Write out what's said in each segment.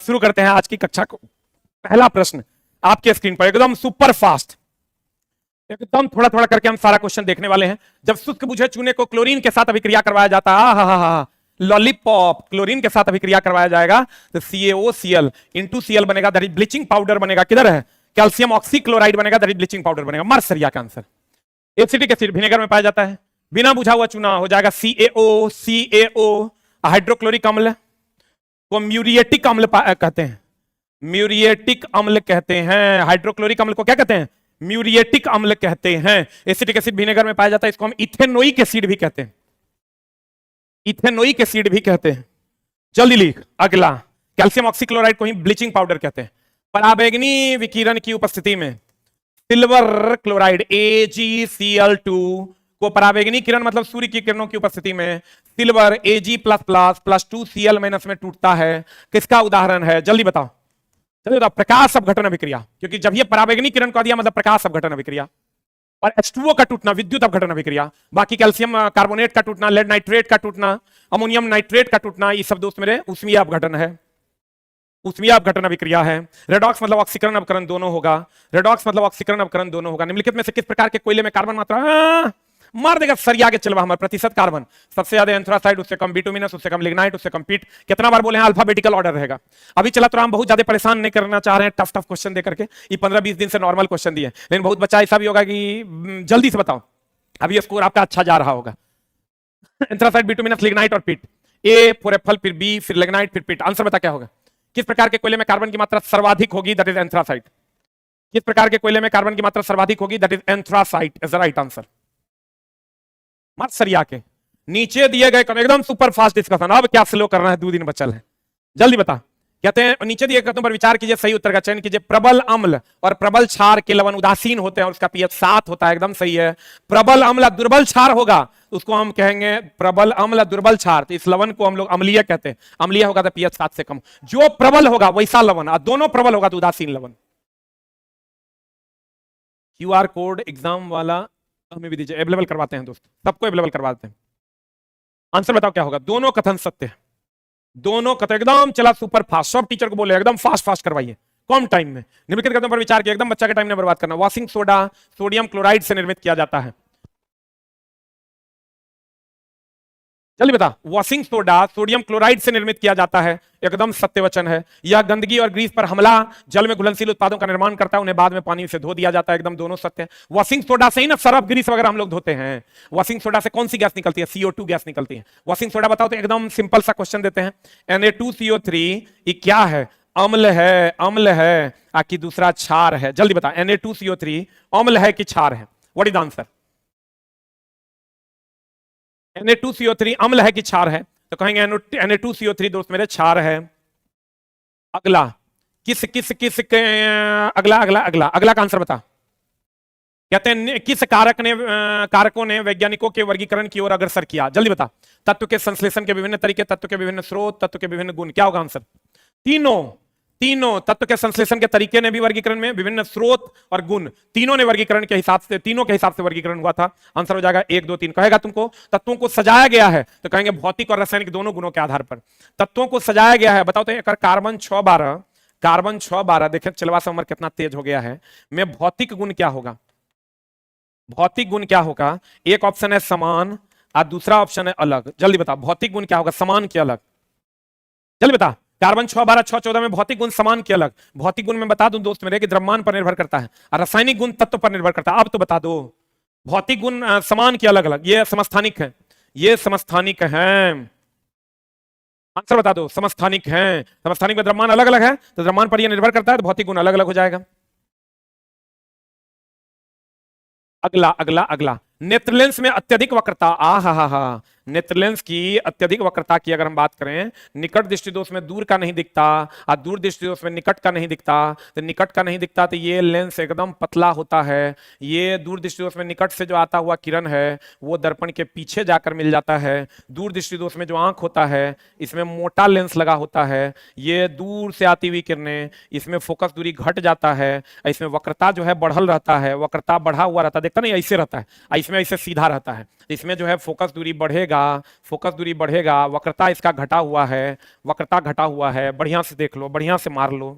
शुरू करते हैं आज की कक्षा को। पहला प्रश्न आपके स्क्रीन पर एकदम सुपर फास्ट, एकदम थोड़ा थोड़ा करके हम सारा क्वेश्चन देखने वाले हैं। जब शुष्क बुझे चूने को क्लोरीन के साथ अभिक्रिया करवाया जाता है, हा लॉलीपॉप, क्लोरीन के साथ अभिक्रिया करवाया जाएगा तो CaOCl इंटू Cl बनेगा, दैट इज ब्लीचिंग पाउडर बनेगा। किधर है? कैल्शियम ऑक्सीक्लोराइड बनेगा, दैट इज ब्लीचिंग पाउडर बनेगा। मर्सरिया का आंसर। एसिटिक एसिड विनेगर में पाया जाता है, बिना बुझा हुआ चूना हो जाएगा CaO। हाइड्रोक्लोरिक अम्ल को म्यूरिएटिक अम्ल कहते हैं, म्यूरिएटिक अम्ल कहते हैं। हाइड्रोक्लोरिक अम्ल को क्या कहते हैं? म्यूरिएटिक अम्ल कहते हैं। एसिटिक एसिड विनेगर में पाया जाता है, इसको हम इथेनोइक एसिड भी कहते हैं, इथेनोइक एसिड भी कहते हैं। जल्दी लिख अगला। कैल्शियम ऑक्सीक्लोराइड को ही ब्लीचिंग पाउडर कहते हैं। पराबैंगनी विकिरण की उपस्थिति में सिल्वर क्लोराइड AgCl2 को, पराबैंगनी किरण मतलब सूर्य की किरणों की उपस्थिति में सिल्वर Ag+++2Cl- में टूटता है। किसका उदाहरण है? जल्दी बताओ, जल्दी बताओ। प्रकाश अपघटन अभिक्रिया, क्योंकि जब ये पराबैंगनी किरण को दिया मतलब प्रकाश अपघटन अभिक्रिया। और H2O का टूटना विद्युत अपघटन अभिक्रिया। बाकी कैल्शियम कार्बोनेट का टूटना, लेड नाइट्रेट का टूटना, अमोनियम नाइट्रेट का टूटना, ये सब दोस्त मेरे ऊष्मीय अपघटन है, ऊष्मीय अपघटन अभिक्रिया है। रेडॉक्स मतलब ऑक्सीकरण अपकरण दोनों होगा, रेडॉक्स मतलब ऑक्सीकरण अपकरण दोनों होगा। निम्नलिखित में से किस प्रकार के कोयले में कार्बन मात्रा मार देगा सरिया के चलवा हमारे प्रतिशत कार्बन? सबसे ज्यादा एंथ्रासाइड, उससे कम बिटुमिनस, उससे कम लिग्नाइट, उससे कम पीट। कितना बार बोले हैं? अल्फाबेटिकल ऑर्डर रहेगा। अभी चला तो हम बहुत ज्यादा परेशान नहीं करना चाह रहे हैं टफ टफ क्वेश्चन दे करके। ये 15-20 दिन से नॉर्मल क्वेश्चन दिए, लेकिन बहुत बच्चा ऐसा भी होगा कि जल्दी से बताओ। अभी स्कोर आपका अच्छा जा रहा होगा। एंथ्रासाइड, बिटुमिनस, लिग्नाइट और पीट। ए फॉर एप्पल, फिर बी, फिर लिग्नाइट, फिर पीट। आंसर बता क्या होगा? किस प्रकार के कोयले में कार्बन की मात्रा सर्वाधिक होगी? That is anthracite. किस प्रकार के कोयले में कार्बन की मात्रा सर्वाधिक होगी? That is anthracite is the right answer. मर्सरिया के नीचे दिए गए एकदम सुपर फास्ट डिस्कशन। अब क्या स्लो करना है, 2 दिन बचल है, जल्दी बता। कहते हैं नीचे दिए कथनों पर विचार कीजिए, सही उत्तर का चयन कीजिए। प्रबल अम्ल और प्रबल क्षार के लवण उदासीन होते हैं और उसका pH 7 होता है, एकदम सही है। प्रबल अम्ल दुर्बल क्षार होगा, उसको हम कहेंगे प्रबल अम्ल दुर्बल क्षार। तो इस लवण को हम लोग अम्लीय कहते हैं। अम्लीय होगा तो pH 7 से कम। जो प्रबल होगा वैसा लवण, और दोनों प्रबल होगा तो उदासीन लवण। QR कोड एग्जाम वाला हमें भी दीजिए, अवेलेबल करवाते हैं दोस्त, सबको अवेलेबल करवाते हैं। आंसर बताओ क्या होगा? दोनों कथन सत्य है, दोनों कथन एकदम चला सुपर फास्ट। सब टीचर को बोले एकदम फास्ट फास्ट करवाइए, कम टाइम में। निम्नलिखित कथनों पर विचार किया, एकदम बच्चा के टाइम ने बर्बाद करना। वॉशिंग सोडा सोडियम क्लोराइड से निर्मित किया जाता है। जल्दी बता। वॉशिंग सोडा सोडियम क्लोराइड से निर्मित किया जाता है, एकदम सत्य वचन है। यह गंदगी और ग्रीस पर हमला, जल में घुलनशील उत्पादों का निर्माण करता है, उन्हें बाद में पानी से धो दिया जाता है, एकदम दोनों सत्य है। वॉशिंग सोडा से ही ना सरफ ग्रीस वगैरह हम लोग धोते हैं। वॉशिंग सोडा से कौन सी गैस निकलती है? CO2 गैस निकलती है। वॉशिंग सोडा बताओ तो एकदम सिंपल सा क्वेश्चन देते हैं। Na2CO3 ये क्या है? अम्ल है, अम्ल है कि दूसरा क्षार है? जल्दी बता। Na2CO3 अम्ल है कि क्षार है? What is the answer? Na2CO3 अम्ल है कि क्षार है? तो कहेंगे Na2CO3 दोस्त मेरे क्षार है। अगला किस किस किस के, अगला अगला अगला अगला का आंसर बता। कहते हैं किस कारकों ने वैज्ञानिकों के वर्गीकरण की ओर अग्रसर किया? जल्दी बता। तत्व के संश्लेषण के विभिन्न तरीके, तत्व के विभिन्न स्रोत, तत्व के विभिन्न गुण। क्या होगा आंसर? तीनों तत्व के संश्लेषण के तरीके ने भी वर्गीकरण में, विभिन्न स्रोत और गुण, तीनों ने वर्गीकरण के हिसाब से, तीनों के हिसाब से वर्गीकरण हुआ था। आंसर हो जाएगा 1, 2, 3। कहेगा तुमको तत्वों को सजाया गया है तो कहेंगे भौतिक और रासायनिक दोनों गुणों के आधार पर तत्वों को सजाया गया है। बताओ तो एक कार्बन 612, कार्बन 612 देखे चलवा से उम्र कितना तेज हो गया है। में भौतिक गुण क्या होगा? भौतिक गुण क्या होगा? एक ऑप्शन है समान और दूसरा ऑप्शन है अलग। जल्दी बता भौतिक गुण क्या होगा, समान के अलग? जल्दी बता। कार्बन 612 614 में भौतिक गुण समान के अलग। भौतिक गुण में बता दूं दोस्त मेरे कि द्रव्यमान पर निर्भर करता है और रासायनिक गुण तत्व पर निर्भर करता है। अब तो बता दो। भौतिक गुण समान के अलग अलग, ये समस्थानिक है, ये समस्थानिक है। आंसर बता दो। समस्थानिक है। समस्थानिक में द्रव्यमान अलग अलग है तो द्रव्यमान पर यह निर्भर करता है, तो भौतिक गुण अलग अलग हो जाएगा। अगला अगला अगला। नेत्रलेंस में अत्यधिक वक्रता, नेत्रलेंस की अत्यधिक वक्रता की अगर हम बात करें, निकट दृष्टि दोष में दूर का नहीं दिखता और दूर दृष्टि दोष में निकट का नहीं दिखता। तो निकट का नहीं दिखता तो ये लेंस एकदम पतला होता है। ये दूर दृष्टि दोष में निकट से जो आता हुआ किरण है वो दर्पण के पीछे जाकर मिल जाता है। दूर दृष्टि दोष में जो आंख होता है इसमें मोटा लेंस लगा होता है। ये दूर से आती हुई किरणें, इसमें फोकस दूरी घट जाता है, इसमें वक्रता जो है बढ़ल रहता है, वक्रता बढ़ा हुआ रहता है। देखता नहीं ऐसे रहता है, इसमें ऐसे सीधा रहता है। इसमें जो है फोकस दूरी बढ़ेगा बढ़ेगा, फोकस दूरी बढ़ेगा, वक्रता इसका घटा हुआ है, वक्रता घटा हुआ है, बढ़िया से देख लो, बढ़िया से मार लो।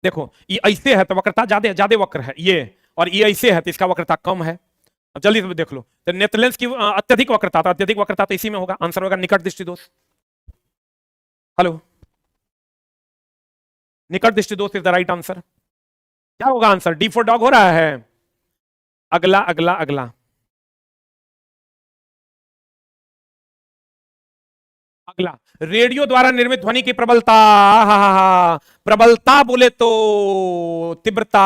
देखो ये ऐसे है तो वक्रता ज्यादा ज्यादा वक्र है ये, और ये ऐसे है तो इसका वक्रता कम है। अब जल्दी से देख लो, तो नेत्रलेंस की अत्यधिक वक्रता, तो अत्यधिक वक्रता तो इसी में होगा, आंसर होगा निकट दृष्टि दोष। हेलो, निकट दृष्टि दोष इज द राइट आंसर। क्या होगा आंसर? डी फॉर डॉग हो रहा है। अगला अगला अगला अगला, रेडियो द्वारा निर्मित ध्वनि की प्रबलता। प्रबलता बोले तो तीव्रता,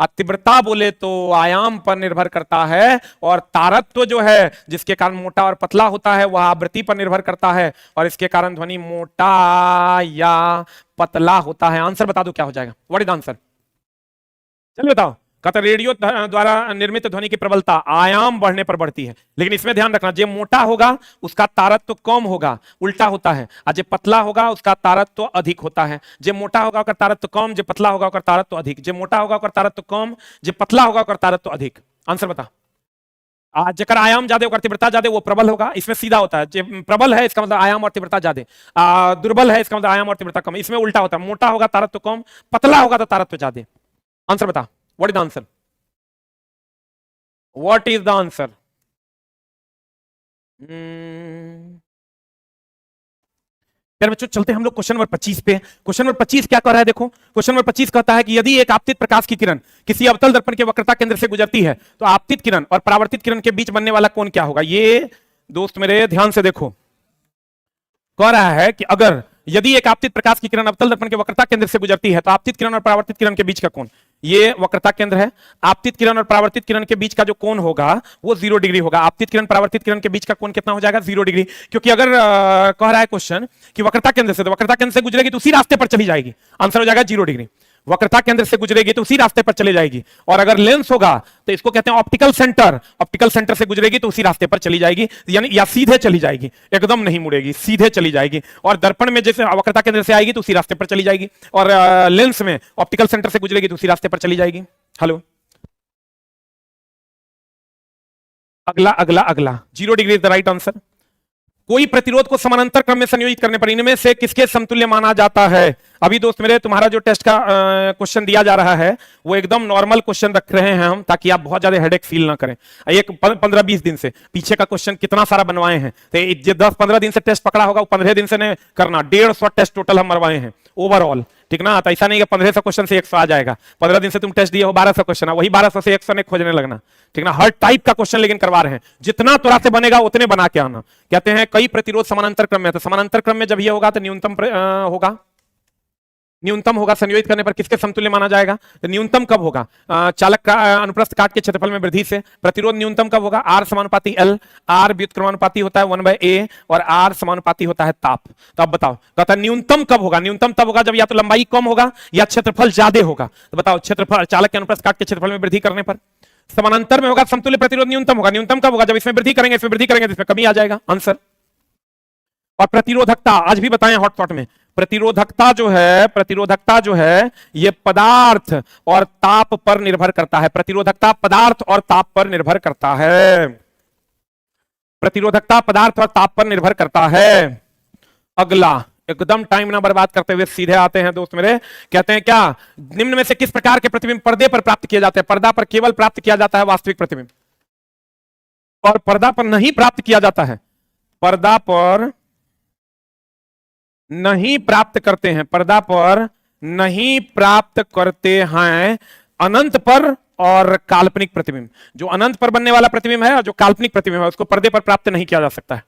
और तीव्रता बोले तो आयाम पर निर्भर करता है, और तारत्व जो है जिसके कारण मोटा और पतला होता है वह आवृत्ति पर निर्भर करता है, और इसके कारण ध्वनि मोटा या पतला होता है। आंसर बता दो क्या हो जाएगा, व्हाट इज आंसर? चलिए बताओ। कहता रेडियो द्वारा निर्मित ध्वनि की प्रबलता आयाम बढ़ने पर बढ़ती है, लेकिन इसमें ध्यान रखना जो मोटा होगा उसका तारत्व कम होगा, उल्टा होता है, और जो पतला होगा उसका तारत्व अधिक होता है। जो मोटा होगा उसका तारत्व कम, जो पतला होगा उसका तारत्व अधिक, जो मोटा होगा उसका तारत्व कम, जो पतला होगा उसका तारत्व अधिक। आंसर बता। जकर आयाम ज्यादा होगा तीव्रता ज्यादा वो प्रबल होगा, इसमें सीधा होता है, जो प्रबल है इसका मतलब आयाम और तीव्रता ज्यादा, दुर्बल है इसका मतलब आयाम और तीव्रता कम। इसमें उल्टा होता है, मोटा होगा तारत्व कम, पतला होगा तो तारत्व ज्यादा। आंसर बता, what is the answer? What is the answer? फिर बच्चों चलते हैं हम लोग क्वेश्चन नंबर 25 पे। क्वेश्चन नंबर 25 क्या कह रहा है देखो, क्वेश्चन नंबर 25 कहता है कि यदि एक आपतित प्रकाश की किरण किसी अवतल दर्पण के वक्रता केंद्र से गुजरती है तो आपतित किरण और परावर्तित किरण के बीच बनने वाला कोण क्या होगा। ये दोस्त मेरे ध्यान से देखो, कह रहा है कि अगर यदि एक आपतित प्रकाश की किरण अवतल दर्पण के वक्रता केंद्र से गुजरती है तो आपतित किरण और परावर्तित किरण के बीच का कोण, ये वक्रता केंद्र है, आपतित किरण और परावर्तित किरण के बीच का जो कोण होगा वो 0 डिग्री होगा। आपतित किरण परावर्तित किरण के बीच का कोण कितना हो जाएगा? 0 डिग्री। क्योंकि अगर कह रहा है क्वेश्चन कि वक्रता केंद्र से, तो वक्रता केंद्र से गुजरेगी तो उसी रास्ते पर चली जाएगी, आंसर हो जाएगा 0 डिग्री। वक्रता केंद्र से गुजरेगी तो उसी रास्ते पर चली जाएगी, और अगर लेंस होगा तो इसको कहते हैं ऑप्टिकल सेंटर, ऑप्टिकल सेंटर से गुजरेगी तो उसी रास्ते पर चली जाएगी, यानी या सीधे चली जाएगी, एकदम नहीं मुड़ेगी, सीधे चली जाएगी। और दर्पण में जैसे वक्रता केंद्र से आएगी तो उसी रास्ते पर चली जाएगी, और लेंस में ऑप्टिकल सेंटर से गुजरेगी तो उसी रास्ते पर चली जाएगी। हेलो, अगला अगला अगला, 0 degree is the right answer. कोई प्रतिरोध को समानांतर क्रम में संयोजित करने पर इनमें से किसके समतुल्य माना जाता है। अभी दोस्त मेरे तुम्हारा जो टेस्ट का क्वेश्चन दिया जा रहा है वो एकदम नॉर्मल क्वेश्चन रख रहे हैं हम, ताकि आप बहुत ज्यादा हेडेक फील ना करें। एक 15-20 दिन से पीछे का क्वेश्चन कितना सारा बनवाए हैं, तो 10-15 दिन से टेस्ट पकड़ा होगा वो 15 दिन से नहीं करना, 150 टेस्ट टोटल हम मरवाए हैं ओवरऑल, ठीक ना। तो ऐसा नहीं कि 1500 क्वेश्चन से 100 आ जाएगा, 15 दिन से तुम टेस्ट दिए हो 1200 क्वेश्चन, वही 1200 से 100 ने खोजने लगना, ठीक ना। हर टाइप का क्वेश्चन लेकिन करवा रहे हैं, जितना त्वरा से बनेगा उतने बना के आना। कहते हैं कई प्रतिरोध समानांतर क्रम में, तो समानांतर क्रम में जब ये होगा तो न्यूनतम होगा, न्यूनतम होगा, संयोजित करने पर किसके समतुल्य माना जाएगा। तो न्यूनतम कब होगा? चालक का अनुप्रस्थ काट के क्षेत्रफल में वृद्धि से। प्रतिरोध न्यूनतम कब होगा? आर समानुपाती एल, आर व्युत्क्रमानुपाती होता है 1/a, और आर समानुपाती होता है ताप। तो अब बताओ, कहता है न्यूनतम कब होगा? न्यूनतम तब होगा जब या तो लंबाई कम होगा या क्षेत्रफल ज्यादा होगा। तो बताओ, क्षेत्रफल चालक के अनुप्रस्थ काट के क्षेत्रफल में वृद्धि करने पर। समानांतर में होगा समतुल्य प्रतिरोध न्यूनतम होगा, न्यूनतम कब होगा? जब इसमें वृद्धि करेंगे, इसमें वृद्धि करेंगे तो इसमें कमी आ जाएगा, आंसर। और प्रतिरोधकता आज भी बताएं हॉटस्पॉट में, प्रतिरोधकता जो है ये पदार्थ और ताप पर निर्भर करता है। प्रतिरोधकता पदार्थ और ताप पर निर्भर करता है, प्रतिरोधकता पदार्थ और ताप पर निर्भर करता है। अगला, एकदम टाइम ना बर्बाद करते हुए सीधे आते हैं दोस्त मेरे। कहते हैं क्या निम्न में से किस प्रकार के प्रतिबिंब पर्दे पर प्राप्त किए जाते हैं। पर्दा पर केवल प्राप्त किया जाता है वास्तविक प्रतिबिंब, और पर्दा पर नहीं प्राप्त किया जाता है, पर्दा पर नहीं प्राप्त करते हैं, पर्दा पर नहीं प्राप्त करते हैं अनंत पर और काल्पनिक प्रतिबिंब। जो अनंत पर बनने वाला प्रतिबिंब है और जो काल्पनिक प्रतिबिंब है उसको पर्दे पर प्राप्त नहीं किया जा सकता है।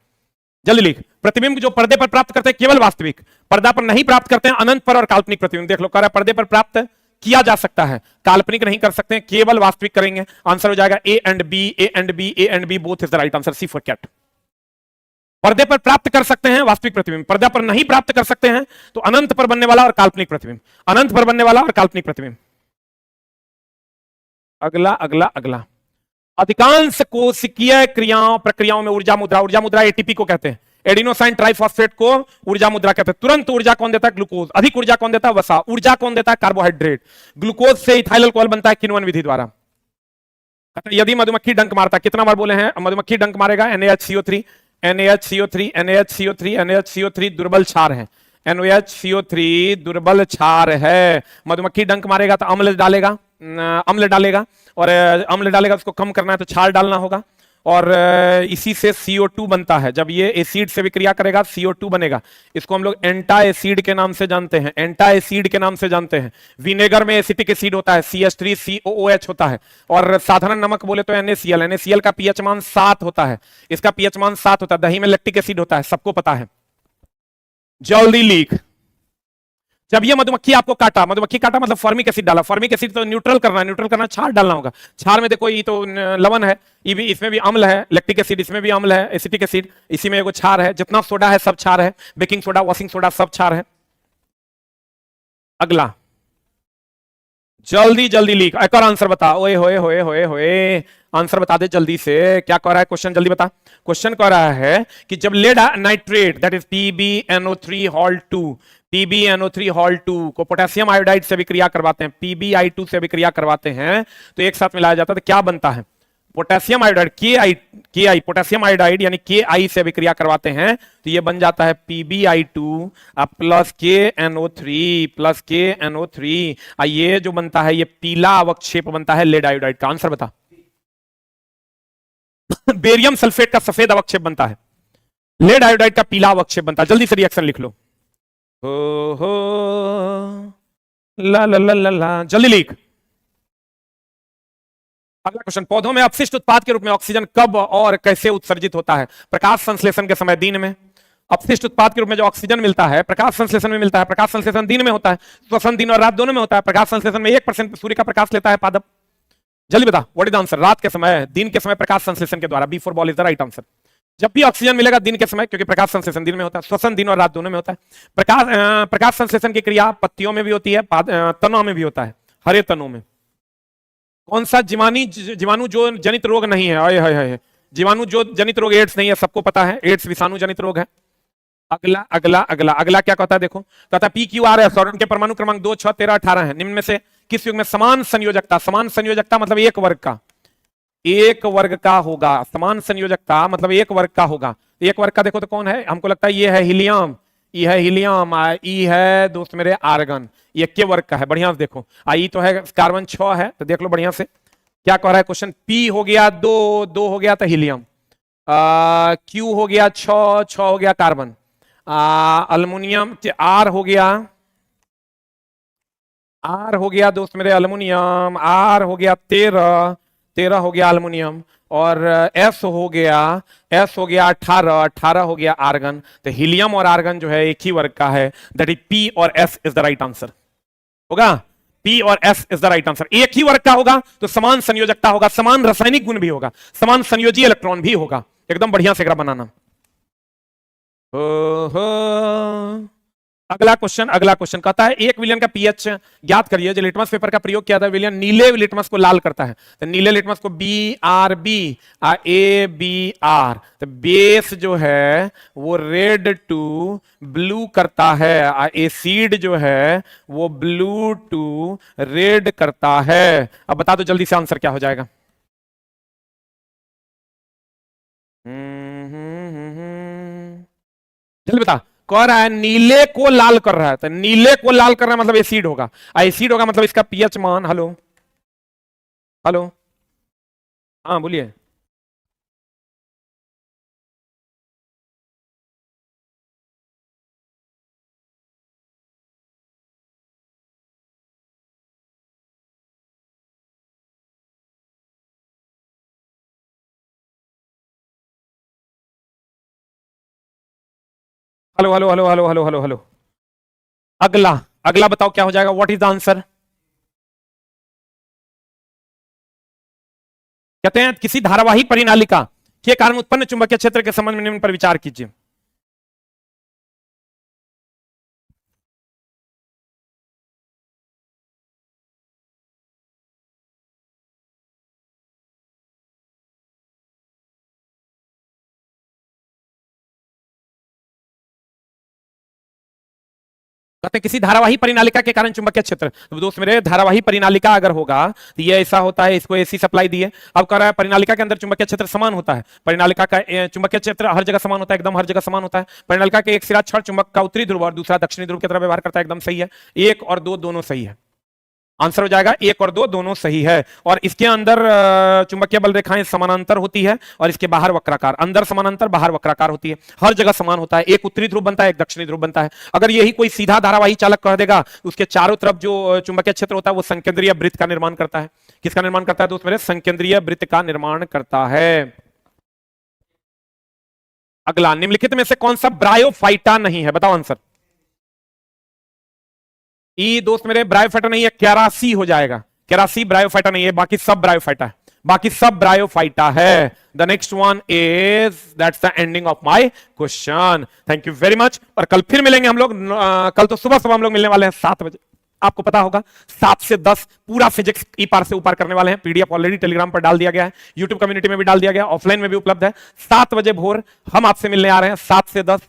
जल्दी लिख, प्रतिबिंब जो पर्दे पर प्राप्त करते हैं केवल वास्तविक, पर्दा पर नहीं प्राप्त करते हैं अनंत पर और काल्पनिक प्रतिबिंब। देख लो, कह रहा है पर्दे पर प्राप्त किया जा सकता है, काल्पनिक नहीं कर सकते हैं, केवल वास्तविक करेंगे। आंसर हो जाएगा A and B, A and B, A and B both is the right answer, C for cat. पर्दे पर प्राप्त कर सकते हैं वास्तविक प्रतिबिंब, पर्दा पर नहीं प्राप्त कर सकते हैं तो अनंत पर बनने वाला और काल्पनिक प्रतिबिंब, अनंत पर बनने वाला और काल्पनिक प्रतिबिंब। अगला अगला अगला, अधिकांश कोशिकीय प्रक्रियाओं में ऊर्जा मुद्रा, ऊर्जा मुद्रा एटीपी को कहते हैं, एडिनोसाइन ट्राइफॉस्फेट को ऊर्जा मुद्रा कहते हैं। तुरंत ऊर्जा कौन देता है? ग्लूकोज। अधिक ऊर्जा कौन देता है? वसा। ऊर्जा कौन देता है? कार्बोहाइड्रेट। ग्लूकोज से इथाइल अल्कोहल बनता है किण्वन विधि द्वारा। यदि मधुमक्खी डंक मारता, कितना बार बोले हैं मधुमक्खी डंक मारेगा, NaHCO3, NaHCO3, NaHCO3, NaHCO3 दुर्बल क्षार है, NaHCO3 दुर्बल क्षार है। मधुमक्खी डंक मारेगा तो अम्ल डालेगा, अम्ल डालेगा, और अम्ल डालेगा, उसको कम करना है तो क्षार डालना होगा, और इसी से CO2 बनता है। जब ये एसिड से विक्रिया करेगा CO2 बनेगा। इसको हम लोग एंटा एसिड के नाम से जानते हैं, एंटा एसिड के नाम से जानते हैं। विनेगर में एसिटिक एसिड होता है, CH3COOH होता है, और साधारण नमक बोले तो NaCl, NaCl का पीएच मान 7 होता है, इसका पीएच मान 7 होता है। दही में लैक्टिक एसिड होता है, सबको पता है। जल्दी लीक, जब ये मधुमक्खी आपको काटा, मधुमक्खी काटा मतलब फॉर्मिक एसिड डाला, फॉर्मिक एसिड तो न्यूट्रल करना है, न्यूट्रल करना क्षार डालना होगा। क्षार में देखो ये तो लवण है, ये भी, इसमें भी अम्ल है, लैक्टिक एसिड, इसमें भी अम्ल है, एसिटिक एसिड, इसी में एगो क्षार है। जितना सोडा है सब क्षार है, बेकिंग सोडा, वॉशिंग सोडा सब क्षार है। अगला, जल्दी जल्दी लीक, एक और आंसर बता। ओए होए होए होए होए, आंसर बता दे जल्दी से, क्या कह रहा है क्वेश्चन, जल्दी बता। क्वेश्चन कह रहा है कि जब lead nitrate that is PbNO3 whole 2, PbNO3 whole 2 को पोटेशियम आयोडाइड से विक्रिया करवाते हैं, PbI2 से विक्रिया करवाते हैं, तो एक साथ मिलाया जाता है तो क्या बनता है? पोटेशियम आयोडाइड, के आई पोटेशियम आयोडाइड यानी KI से विक्रिया करवाते हैं तो ये बन जाता है PbI2 plus KNO3 plus KNO3। ये जो बनता है ये पीला अवक्षेप बनता है लेड आयोडाइड का। आंसर बता। बेरियम सल्फेट का सफेद अवक्षेप बनता है, लेड आयोडाइड का पीला अवक्षेप बनता है। जल्दी से रिएक्शन लिख लो। हो ला ला ला ला ला, जल्दी लिख। अगला क्वेश्चन, पौधों में अपशिष्ट उत्पाद के रूप में ऑक्सीजन कब और कैसे उत्सर्जित होता है? प्रकाश संश्लेषण के समय, दिन में। अपशिष्ट उत्पाद के रूप में जो ऑक्सीजन मिलता है प्रकाश संश्लेषण में मिलता है, प्रकाश संश्लेषण दिन में होता है, श्वसन दिन और रात दोनों में होता है। प्रकाश संश्लेषण में 1% सूर्य का प्रकाश लेता है पादप। जल्दी बता, व्हाट इज आंसर? रात के समय, दिन के समय प्रकाश संश्लेषण के द्वारा, B4 ball is the right answer. जब भी ऑक्सीजन मिलेगा दिन के समय, क्योंकि प्रकाश संश्लेषण दिन में होता है, श्वसन दिन और रात दोनों में होता है। प्रकाश संश्लेषण की क्रिया पत्तियों में भी होती है, तनों में भी होता है, हरे तनों में। कौन सा जीवाणु जो जनित रोग नहीं है? आए हाय हाय, जीवाणु जो जनित रोग एड्स नहीं है, सबको पता है, एड्स विषाणु जनित रोग है। अगला अगला अगला अगला क्या कहता है? देखो, कहता है PQRS और उनके परमाणु क्रमांक 2, 6, 13, 18 है। निम्न में से किस युग में समान संयोजकता, समान संयोजकता मतलब एक वर्ग का, एक वर्ग का होगा, समान संयोजकता मतलब एक वर्ग का होगा। एक वर्ग का देखो तो कौन है? हमको लगता है ये है हीलियम, ये है हीलियम, ई है दोस्त मेरे आर्गन, ये के वर्ग का है। बढ़िया से देखो, आई तो है कार्बन 6 है, तो देख लो बढ़िया से क्या कह रहा है क्वेश्चन। P हो गया 2, 2 हो गया तो हीलियम, Q हो गया 6, 6 हो गया कार्बन, अल्मुनियम, R हो गया, R हो गया दोस्त मेरे अल्मुनियम, R हो गया 13, 13 हो गया अल्मुनियम, और S हो गया, S हो गया 18, 18 हो गया आर्गन। तो हीलियम और आर्गन जो है एक ही वर्ग का है, दैट इज P और S is the right answer होगा। P और S is the right answer. एक ही वर्ग का होगा तो समान संयोजकता होगा, समान रासायनिक गुण भी होगा, समान संयोजी इलेक्ट्रॉन भी होगा। एकदम बढ़िया से बनाना। अगला क्वेश्चन, अगला क्वेश्चन कहता है एक विलयन का पीएच ज्ञात करिए। जो लिटमस पेपर का प्रयोग किया था विलयन नीले लिटमस को लाल करता है, तो नीले लिटमस को BRB ABR, तो बेस जो है वो रेड टू ब्लू करता है, एसिड जो है वो ब्लू टू रेड करता है। अब बता दो जल्दी से आंसर क्या हो जाएगा? जल्दी बता। कह रहा है नीले को लाल कर रहा है, तो नीले को लाल कर रहा है मतलब एसिड होगा, एसिड होगा मतलब इसका पीएच मान, हेलो हेलो, हाँ बोलिए। Hello hello hello hello hello hello hello, अगला अगला बताओ क्या हो जाएगा? What is the answer? कहते हैं किसी धारावाहिक परिनालिका के कारण उत्पन्न चुंबकीय क्षेत्र के संबंध में निम्न पर विचार कीजिए। कहते हैं किसी धारावाही परिनालिका के कारण चुंबकीय क्षेत्र, तो दोस्त मेरे धारावाही परिनालिका अगर होगा तो ये ऐसा होता है, इसको एसी सप्लाई दी है। अब कह रहा है परिनालिका के अंदर चुंबकीय क्षेत्र समान होता है, परिनालिका का चुंबकीय क्षेत्र हर जगह समान होता है, एकदम हर जगह समान होता है। परिनालिका के एक सिरा क्षण चुंबक का उत्तरी ध्रुव और दूसरा दक्षिणी ध्रुव की तरफ व्यवहार करता है, एकदम सही है। 1 और 2 दोनों सही है, आंसर हो जाएगा 1 और 2 दोनों सही है। और इसके अंदर चुंबकीय बल रेखाएं समानांतर होती है और इसके बाहर वक्राकार, अंदर समानांतर बाहर वक्राकार होती है, हर जगह समान होता है। एक उत्तरी ध्रुव बनता है, एक दक्षिणी ध्रुव बनता है। अगर यही कोई सीधा धारावाही चालक कह देगा, उसके चारों तरफ जो चुंबकीय क्षेत्र होता है वो संकेंद्रीय वृत्त का निर्माण करता है। किसका निर्माण करता है दोस्त मेरे? संकेंद्रीय वृत्त का निर्माण करता है। अगला, निम्नलिखित में से कौन सा ब्रायोफाइटा नहीं है? बताओ आंसर। ई दोस्त मेरे ब्रायोफाइटा नहीं है, कैरासी हो जाएगा। कैरासी ब्रायोफाइटा नहीं है, बाकी सब ब्रायोफाइटा है, बाकी सब ब्रायोफाइटा है। The next one is, that's the ending of my question. Thank you very much. और कल फिर मिलेंगे हम लोग, कल तो सुबह सुबह हम लोग मिलने वाले हैं 7 बजे। आपको पता होगा 7 से 10 पूरा फिजिक्स ई पार से ऊपर करने वाले हैं। पीडीएफ ऑलरेडी टेलीग्राम पर डाल दिया गया है, यूट्यूब कम्युनिटी में भी डाल दिया गया, ऑफलाइन में भी उपलब्ध है। 7 बजे भोर हम आपसे मिलने आ रहे हैं, 7 से 10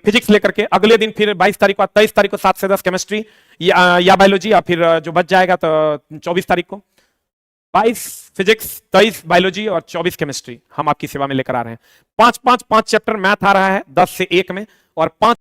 फिजिक्स लेकर के। अगले दिन फिर 22 तारीख को, 23 तारीख को 7 से 10 केमिस्ट्री या बायोलॉजी, या फिर जो बच जाएगा तो 24 तारीख को 22 फिजिक्स, 23 बायोलॉजी और 24 केमिस्ट्री हम आपकी सेवा में लेकर आ रहे हैं। 5 चैप्टर मैथ आ रहा है 10 से 1 में, और 5